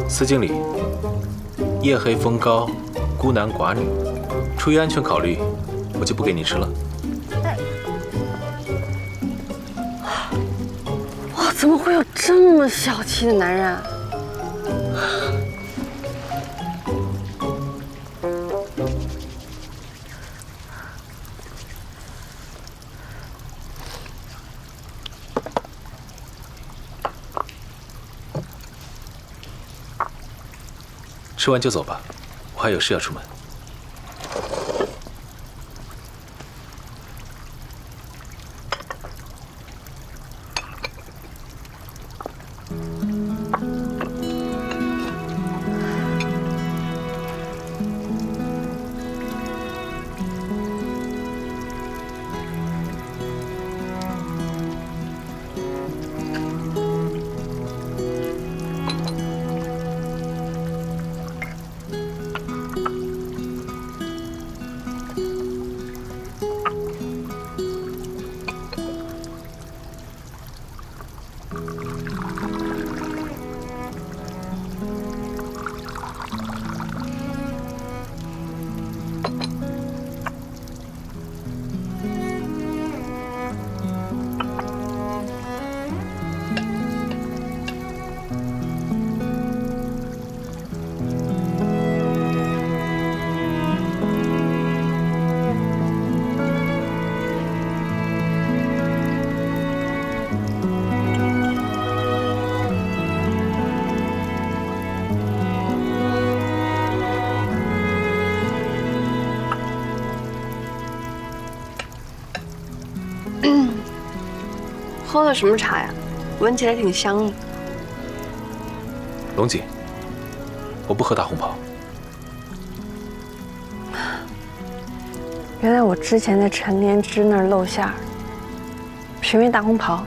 司经理，夜黑风高，孤男寡女，出于安全考虑，我就不给你吃了。哇，怎么会有这么小气的男人啊？吃完就走吧，我还有事要出门。喝的什么茶呀？闻起来挺香的。龙姐，我不喝大红袍。原来我之前在陈莲芝那儿露馅儿，是因为大红袍。